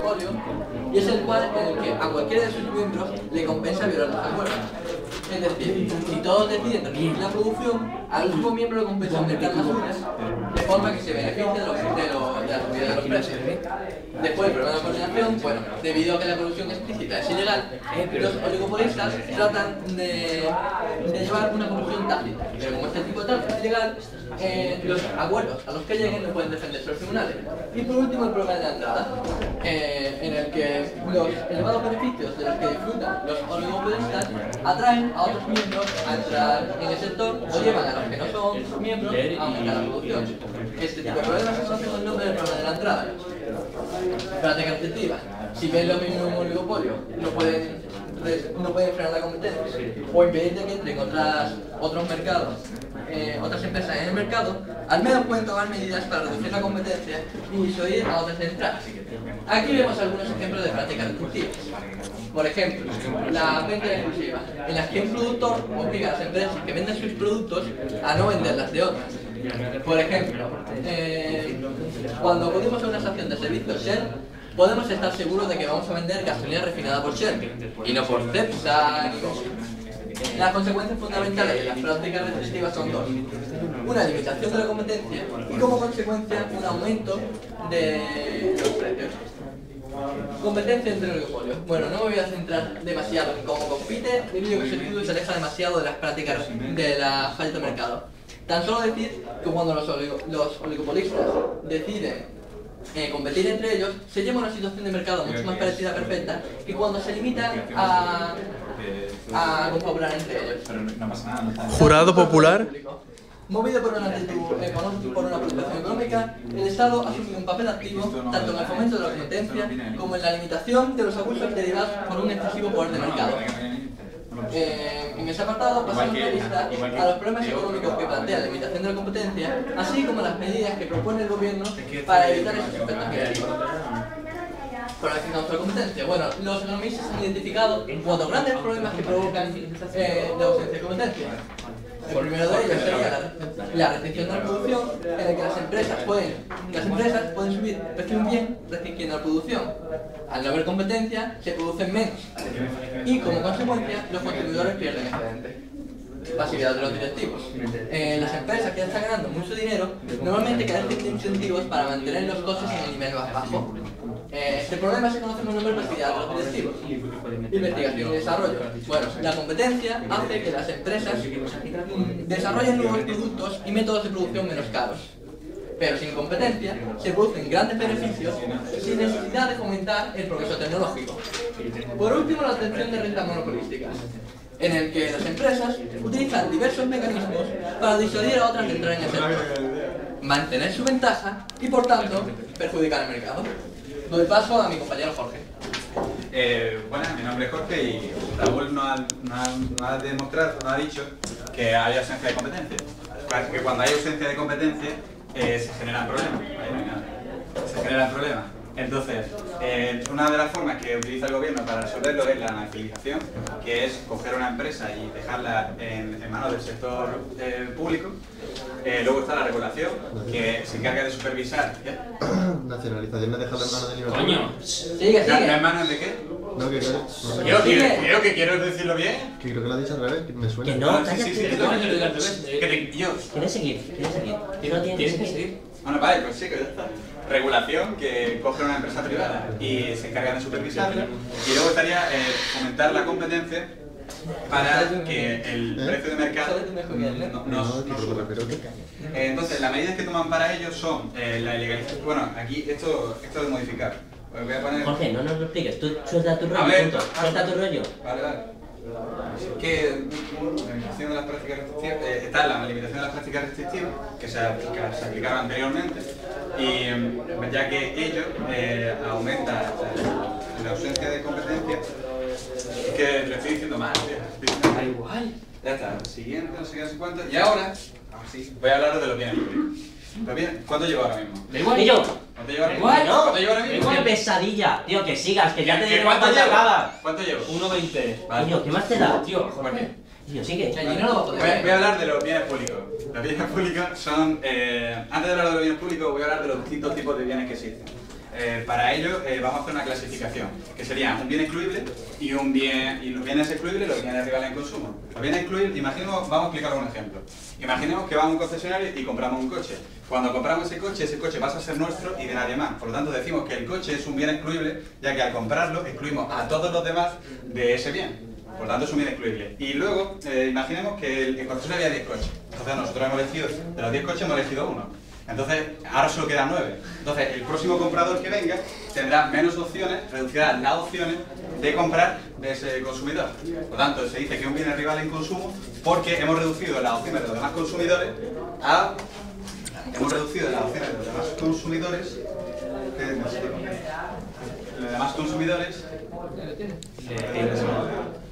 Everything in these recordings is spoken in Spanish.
oligopolio y es el cual en el que a cualquiera de sus miembros le compensa violar los acuerdos. Es decir, si todos deciden restringir la producción, al último miembro le compensa aumentar las suyas, de forma que se beneficie de la subida de los precios. Después, el problema de coordinación, bueno, debido a que la corrupción explícita es ilegal, los oligopolistas tratan de llevar una corrupción tácita, pero como este tipo de tráfico es ilegal, los acuerdos a los que lleguen no pueden defenderse los tribunales. Y por último, el problema de la entrada, en el que los elevados beneficios de los que disfrutan los oligopolistas atraen a otros miembros a entrar en el sector o llevan a los que no son miembros a aumentar la producción. Este tipo de problemas se conoce con el nombre del problema de la entrada. Práctica restrictiva. Si ven lo mismo en un oligopolio, no pueden frenar la competencia o impedir que entren otros mercados, otras empresas en el mercado, al menos pueden tomar medidas para reducir la competencia y disuadir a otras de entrar. Aquí vemos algunos ejemplos de prácticas restrictivas. Por ejemplo, la venta exclusiva, en las que un productor obliga a las empresas que venden sus productos a no venderlas de otras. Por ejemplo, cuando acudimos a una estación de servicio Shell, podemos estar seguros de que vamos a vender gasolina refinada por Shell y no por Cepsa ni Coke. Las consecuencias fundamentales de las prácticas restrictivas son dos: una limitación de la competencia y, como consecuencia, un aumento de los precios. Competencia entre oligopolios. Bueno, no me voy a centrar demasiado en cómo compite, debido a que su estudio se aleja demasiado de las prácticas de la falta de mercado. Tan solo decir que cuando los oligopolistas deciden competir entre ellos, se lleva a una situación de mercado mucho más parecida a perfecta que cuando se limitan a confabular entre ellos. Jurado popular. Movido por una preocupación económica, el Estado ha asumido un papel activo tanto en el fomento de la competencia como en la limitación de los abusos derivados por un excesivo poder de mercado. En ese apartado pasamos revista a los problemas económicos que plantea la limitación de la competencia, así como las medidas que propone el gobierno para evitar esos efectos negativos. Para definir la competencia. Bueno, los economistas han identificado cuatro grandes problemas que provocan la ausencia de competencia. El primero de ellos sería la restricción de la producción, en el que las empresas pueden subir el precio de un bien restringiendo la producción. Al no haber competencia, se producen menos y, como consecuencia, los consumidores pierden excedente. Pasividad de los directivos. Las empresas que ya están ganando mucho dinero normalmente carecen de incentivos para mantener los costes en el nivel más bajo. Este problema se conoce como nombre de pasividad de los directivos. Investigación y desarrollo. Bueno, la competencia hace que las empresas desarrollen nuevos productos y métodos de producción menos caros. Pero sin competencia se producen grandes beneficios sin necesidad de fomentar el progreso tecnológico. Por último, la obtención de rentas monopolísticas, en el que las empresas utilizan diversos mecanismos para disuadir a otras de entrar en el sector, mantener su ventaja y, por tanto, perjudicar el mercado. Doy paso a mi compañero Jorge. Bueno, mi nombre es Jorge y Raúl nos ha dicho que hay ausencia de competencia. Que cuando hay ausencia de competencia se generan problemas. Se generan problemas. Entonces, una de las formas que utiliza el gobierno para resolverlo es la nacionalización, que es coger una empresa y dejarla en manos del sector público. Luego está la regulación, que se encarga de supervisar. Nacionalización es dejarla en manos del nivel. ¡Coño! Sigue. ¿En manos de qué? No, que Creo que quiero decirlo bien. que creo que lo has dicho al revés, que me suena. Que no, Sí, cállate. ¿Quieres seguir? No tienes que seguir. Bueno, vale, pues sí, que ya está. Regulación, que coge una empresa privada y se encarga de supervisarla. Y luego estaría fomentar la competencia para que el precio de mercado no suba. Entonces, las medidas que toman para ello son la ilegalización. Bueno, aquí esto es modificar. Voy a poner... Jorge, no nos lo expliques. Tú suelta tu rollo, A ver, punto. Suelta tu rollo. Vale. Que la limitación de las prácticas restrictivas, está la limitación de las prácticas restrictivas que se aplicaron anteriormente, y ya que ello aumenta la ausencia de competencia. Es que lo estoy diciendo mal, tío. Da igual. Ya está, siguiente, no sé qué, no sé cuánto. Y ahora sí, voy a hablaros de los bienes públicos. ¿Los bienes? ¿Cuánto llevo ahora mismo? Da igual. ¿Y yo? ¿Cuánto llevo ahora mismo? No. ¿Cuánto llevo ahora mismo? ¡Qué pesadilla! Tío, que sigas, que ya te digo ¿Cuánto cuánto llevo? acabas. ¿Cuánto llevo? 1,20. Vale. Tío, ¿qué más te da? Tío, Jorge. Tío, sigue. Allí no lo va a poder. Voy a hablar de los bienes públicos. Los bienes públicos son... antes de hablar de los bienes públicos, voy a hablar de los distintos tipos de bienes que existen. Para ello vamos a hacer una clasificación, que sería un bien excluible y los bienes excluibles y los bienes rivales en consumo. Los bienes excluibles, imaginemos, vamos a explicar un ejemplo. Imaginemos que vamos a un concesionario y compramos un coche. Cuando compramos ese coche pasa a ser nuestro y de nadie más. Por lo tanto decimos que el coche es un bien excluible, ya que al comprarlo excluimos a todos los demás de ese bien. Por lo tanto es un bien excluible. Y luego, imaginemos que en el concesionario había 10 coches. Entonces nosotros hemos elegido, de los 10 coches hemos elegido uno. Entonces, ahora solo quedan 9. Entonces, el próximo comprador que venga tendrá menos opciones, reducirá las opciones de comprar de ese consumidor. Por lo tanto, se dice que un bien es rival en consumo porque hemos reducido las opciones de los demás consumidores a... Hemos reducido las opciones de los demás consumidores... Los demás consumidores...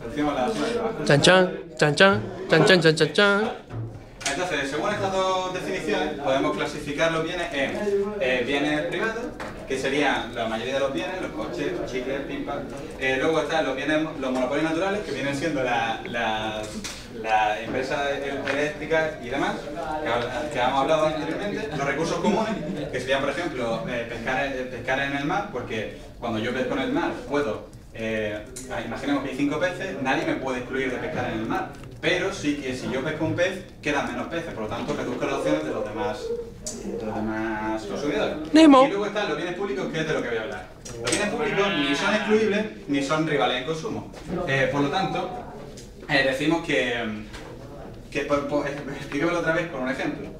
Reducimos las opciones de los demás consumidores. Chan chan, chan chan, chan chan chan chan chan. Entonces, según estas dos definiciones, podemos clasificar los bienes en bienes privados, que serían la mayoría de los bienes, los coches, los chicles, pimpas. Luego están los bienes, los monopolios naturales, que vienen siendo las empresas eléctricas y demás, que hemos hablado anteriormente. Los recursos comunes, que serían, por ejemplo, pescar en el mar, porque cuando yo pesco en el mar puedo, imaginemos que hay 5 peces, nadie me puede excluir de pescar en el mar. Pero sí que si yo pesco un pez, quedan menos peces, por lo tanto reduzco las opciones de los demás consumidores. Nemo. Y luego están los bienes públicos, que es de lo que voy a hablar. Los bienes públicos ni son excluibles ni son rivales en consumo. Por lo tanto, decimos expliquémoslo otra vez con un ejemplo.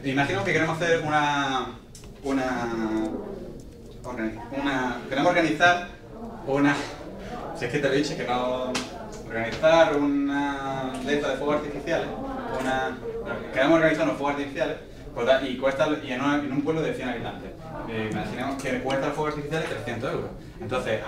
Imaginemos que queremos hacer queremos organizar una... Si es que te lo he dicho, que no... Organizar una de estas de fuegos artificiales, queremos organizar unos fuegos artificiales y en un pueblo de 100 habitantes. Imaginemos que cuesta los fuegos artificiales 300 euros. Entonces,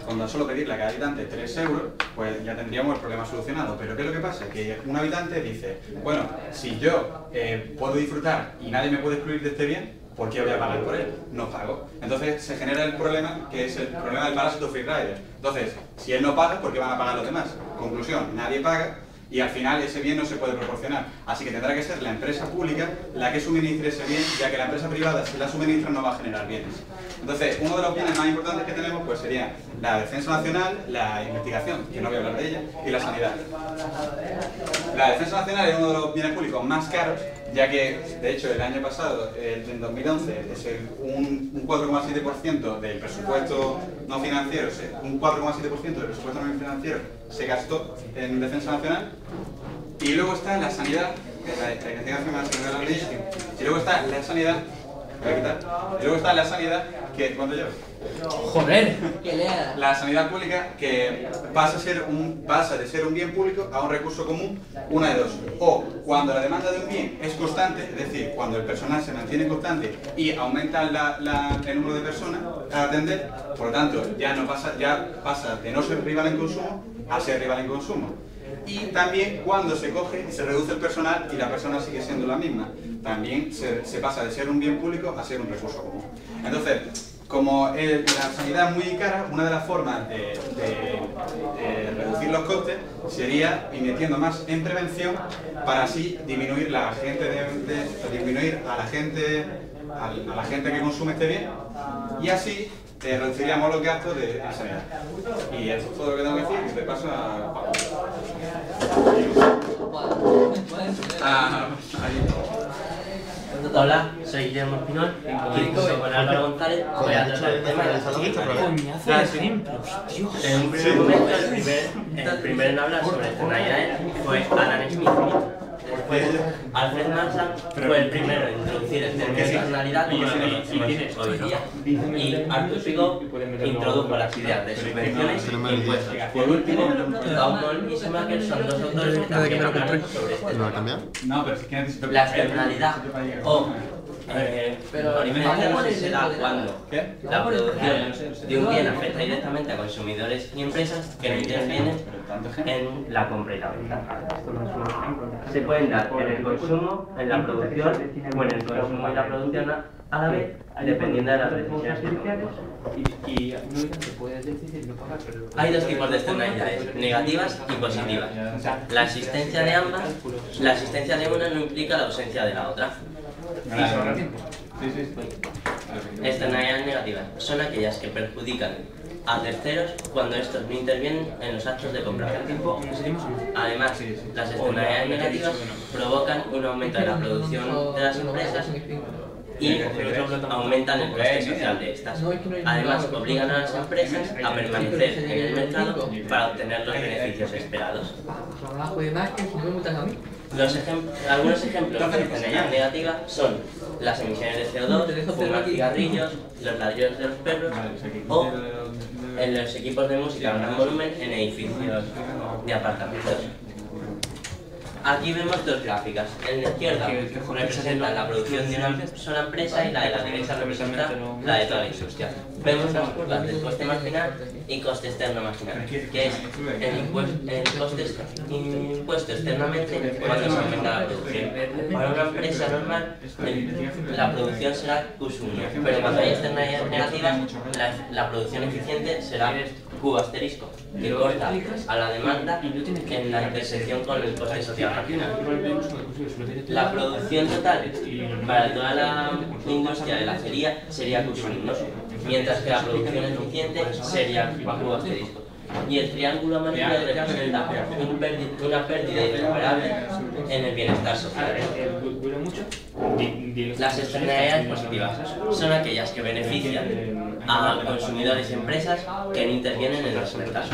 con solo pedirle a cada habitante 3 euros, pues ya tendríamos el problema solucionado. Pero ¿qué es lo que pasa? Que un habitante dice, bueno, si yo puedo disfrutar y nadie me puede excluir de este bien, ¿por qué voy a pagar por él? No pago. Entonces se genera el problema, que es el problema del parásito free rider. Entonces, si él no paga, ¿por qué van a pagar los demás? Conclusión, nadie paga y al final ese bien no se puede proporcionar. Así que tendrá que ser la empresa pública la que suministre ese bien, ya que la empresa privada, si la suministra, no va a generar bienes. Entonces, uno de los bienes más importantes que tenemos pues sería la defensa nacional, la investigación, que no voy a hablar de ella, y la sanidad. La defensa nacional es uno de los bienes públicos más caros, ya que, de hecho, el año pasado, en 2011, un 4,7% del presupuesto no financiero, un 4,7% del presupuesto no financiero se gastó en defensa nacional. Y luego está la sanidad, que es la investigación más que la ley, y luego está la sanidad, y luego está la sanidad, que ¿cuánto llevo? Joder. La sanidad pública, que pasa de ser un bien público a un recurso común, una de dos. O cuando la demanda de un bien es constante, es decir, cuando el personal se mantiene constante y aumenta el número de personas a atender, por lo tanto ya pasa de no ser rival en consumo a ser rival en consumo. Y también cuando se coge y se reduce el personal y la persona sigue siendo la misma, también se pasa de ser un bien público a ser un recurso común. Entonces, como la sanidad es muy cara, una de las formas de reducir los costes sería invirtiendo más en prevención para así disminuir a la gente que consume este bien y así reduciríamos los gastos de sanidad. Y eso es todo lo que tengo que decir y te paso a Pablo. Hola, soy Guillermo Espinol y junto con Álvaro González voy a tratar el tema de la en un primer momento, el primero en hablar sobre externalidades fue Alan Smith. Después, Alfred Manson fue el primero en introducir el término externalidad como lo conocemos hoy día. Y Arthur Pigot introdujo las ideas de subvenciones e impuestos. Por último, Auton y Schumacher son dos autores que también hablaron sobre este tema. La externalidad o bonificación se da cuando la producción de un bien afecta directamente a consumidores y empresas que no intervienen en la compra y la venta. Se pueden dar en el consumo, en la producción o en el consumo y la producción a la vez, dependiendo de las decisiones que tomemos. Hay dos tipos de externalidades, negativas y positivas. La existencia de ambas, la existencia de una no implica la ausencia de la otra. Sí. Externalidades negativas son aquellas que perjudican a terceros cuando estos no intervienen en los actos de compra. Además, las externalidades negativas provocan un aumento de la producción de las empresas y aumentan el coste social de estas. Además, obligan a las empresas a permanecer en el mercado para obtener los beneficios esperados. Algunos ejemplos de externalidad negativa son las emisiones de CO2, fumar cigarrillos, los ladrillos de los perros o en los equipos de música a gran volumen en edificios de apartamentos. Aquí vemos dos gráficas. En la izquierda representa la producción de una sola empresa y la de la derecha representa la de toda la industria. Vemos las curvas del coste marginal y coste externo marginal, que es el coste impuesto externamente cuando se aumenta la producción. Para una empresa normal, la producción será Q1, pero cuando hay externalidades negativas, la producción eficiente será Q asterisco, que corta a la demanda en la intersección con el coste social marginal. La producción total para toda la industria de la acería sería Q1, mientras que la producción eficiente sería Q asterisco. Y el triángulo amarillo representa una pérdida irreparable en el bienestar social. Las externalidades positivas son aquellas que benefician a consumidores y empresas que no intervienen en los mercados.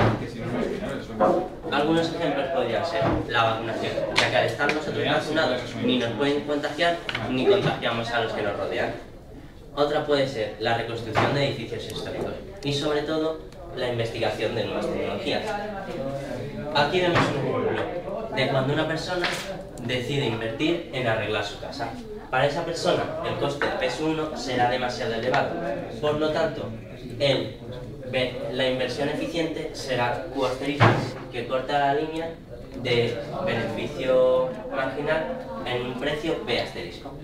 Algunos ejemplos podrían ser la vacunación, ya que al estar nosotros vacunados ni nos pueden contagiar ni contagiamos a los que nos rodean. Otra puede ser la reconstrucción de edificios históricos y sobre todo la investigación de nuevas tecnologías. Aquí vemos un ejemplo de cuando una persona decide invertir en arreglar su casa. Para esa persona el coste de P1 será demasiado elevado, por lo tanto la inversión eficiente será Q asterisco, que corta la línea de beneficio marginal en un precio B asterisco.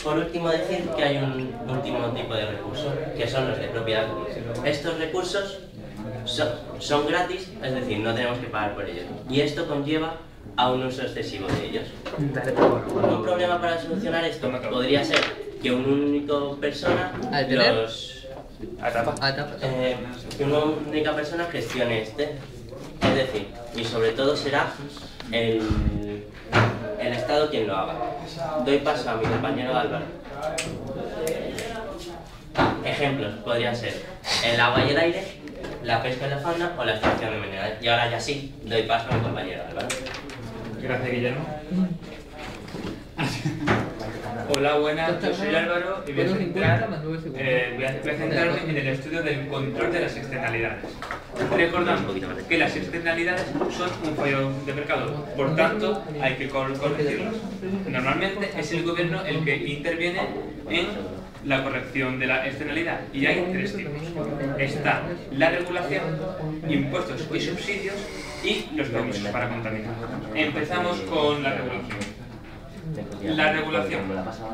Por último, decir que hay un último tipo de recursos, que son los de propiedad común. Estos recursos son gratis, es decir, no tenemos que pagar por ellos, y esto conlleva a un uso excesivo de ellos. Un problema para solucionar esto podría ser que una única persona gestione es decir, y sobre todo será el Estado quien lo haga. Doy paso a mi compañero Álvaro. Ejemplos podrían ser el agua y el aire, la pesca y la fauna o la extracción de minerales. Y ahora ya sí, doy paso a mi compañero Álvaro. Gracias, Guillermo. Hola, buenas, yo soy Álvaro y voy a centrarme en el estudio del control de las externalidades. Recordando que las externalidades son un fallo de mercado, por tanto hay que corregirlas. Normalmente es el gobierno el que interviene en la corrección de la externalidad y hay tres tipos. Está la regulación, impuestos y subsidios y los permisos para contaminar. Empezamos con la regulación. La regulación.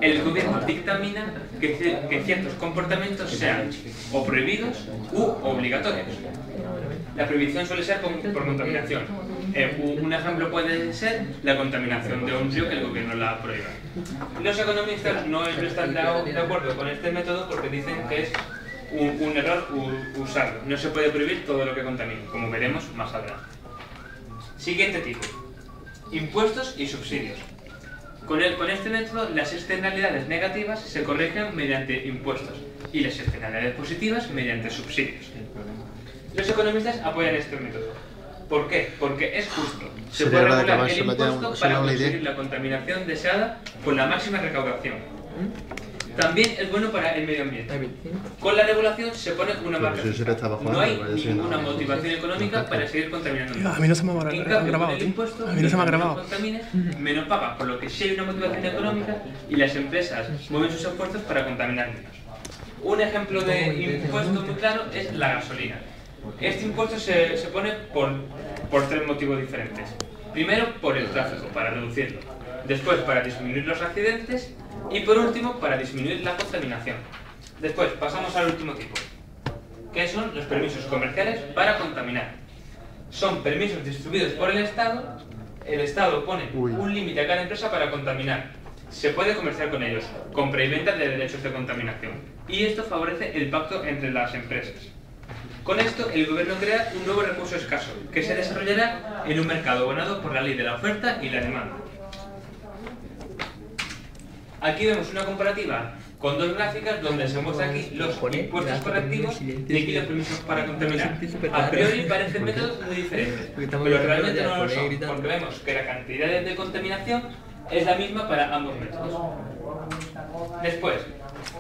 El gobierno dictamina que ciertos comportamientos sean o prohibidos u obligatorios. La prohibición suele ser por contaminación. Un ejemplo puede ser la contaminación de un río que el gobierno la prohíba. Los economistas no están de acuerdo con este método porque dicen que es un error usarlo. No se puede prohibir todo lo que contamine, como veremos más adelante. Siguiente tipo. Impuestos y subsidios. Con este método, las externalidades negativas se corrigen mediante impuestos y las externalidades positivas mediante subsidios. Los economistas apoyan este método. ¿Por qué? Porque es justo. Se puede regular el impuesto para conseguir la contaminación deseada con la máxima recaudación. También es bueno para el medio ambiente. Con la regulación se pone una marca fija. No hay ninguna motivación económica para seguir contaminando. A mí no se me ha grabado, tío. A mí no se me ha grabado. Contamine, menos paga, por lo que sí hay una motivación económica y las empresas mueven sus esfuerzos para contaminar menos. Un ejemplo de impuesto muy claro es la gasolina. Este impuesto se pone por tres motivos diferentes. Primero, por el tráfico, para reducirlo. Después, para disminuir los accidentes. Y por último, para disminuir la contaminación. Después, pasamos al último tipo, que son los permisos comerciales para contaminar. Son permisos distribuidos por el Estado pone un límite a cada empresa para contaminar. se puede comerciar con ellos, compra y venta de derechos de contaminación. Y esto favorece el pacto entre las empresas. Con esto, el gobierno crea un nuevo recurso escaso, que se desarrollará en un mercado gobernado por la ley de la oferta y la demanda. Aquí vemos una comparativa con dos gráficas donde se muestra aquí los impuestos correctivos y aquí los permisos para contaminar. A priori parecen métodos muy diferentes, pero realmente no lo son, porque vemos que la cantidad de contaminación es la misma para ambos métodos. Después,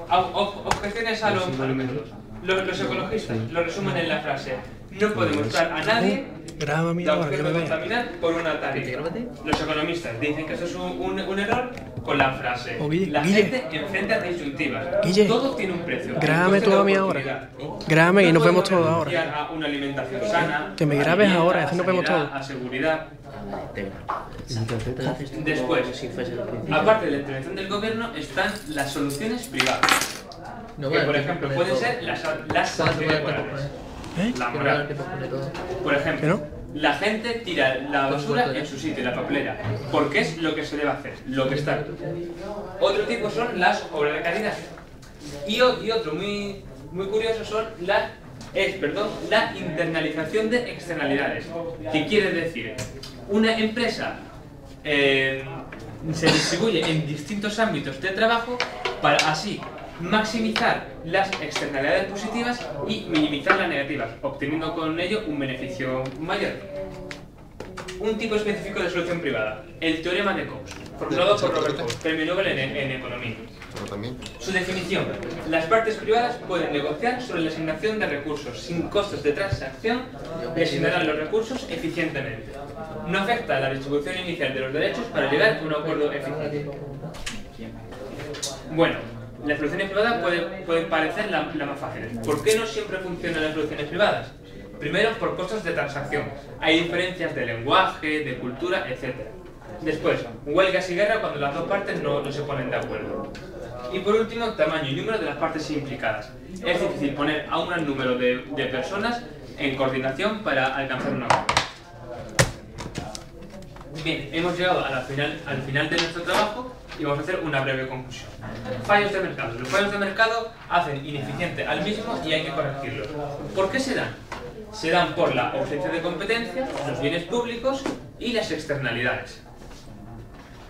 objeciones a los métodos. Los ecologistas lo resumen en la frase: no podemos dar a nadie la opción de contaminar por una tarifa. Los economistas dicen que eso es un error con la frase: la gente enfrenta disyuntivas. Todo tiene un precio. Grábame tú a mí ahora. Grábame y nos vemos todos ahora. A una alimentación sana, que me grabes ahora, así nos vemos todos. A seguridad. Después, aparte de la intervención del gobierno, están las soluciones privadas. Que, por ejemplo, pueden ser las sanciones morales. La moral. Por ejemplo, la gente tira la basura en su sitio, la papelera, porque es lo que se debe hacer, lo que está. Otro tipo son las obras de caridad. Y otro muy curioso son la internalización de externalidades. ¿Qué quiere decir? Una empresa se distribuye en distintos ámbitos de trabajo para así maximizar las externalidades positivas y minimizar las negativas, obteniendo con ello un beneficio mayor. Un tipo específico de solución privada, el teorema de Coase, formulado por Robert Coase, premio Nobel en Economía. Su definición: las partes privadas pueden negociar sobre la asignación de recursos sin costos de transacción y asignarán los recursos eficientemente. No afecta a la distribución inicial de los derechos para llegar a un acuerdo eficiente. Bueno, las soluciones privadas pueden parecer la más fácil. ¿Por qué no siempre funcionan las soluciones privadas? Primero, por costos de transacción. Hay diferencias de lenguaje, de cultura, etc. Después, huelgas y guerra cuando las dos partes no se ponen de acuerdo. Y por último, tamaño y número de las partes implicadas. Es difícil poner a un gran número de personas en coordinación para alcanzar un acuerdo. Bien, hemos llegado al final de nuestro trabajo y vamos a hacer una breve conclusión. Fallos de mercado. Los fallos de mercado hacen ineficiente al mismo y hay que corregirlos. ¿Por qué se dan? Se dan por la ausencia de competencia, los bienes públicos y las externalidades.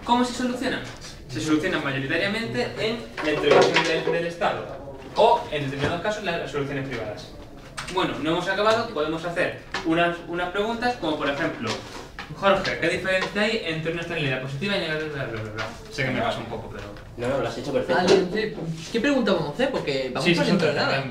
¿Cómo se solucionan? Se solucionan mayoritariamente en la intervención del Estado o, en determinados casos, las soluciones privadas. Bueno, no hemos acabado, podemos hacer unas preguntas como, por ejemplo: Jorge, ¿qué diferencia hay entre una externalidad positiva y negativa? Sé que me pasa un poco, pero... No, lo has hecho perfecto. ¿Qué pregunta vamos a hacer? Porque vamos para dentro de nada.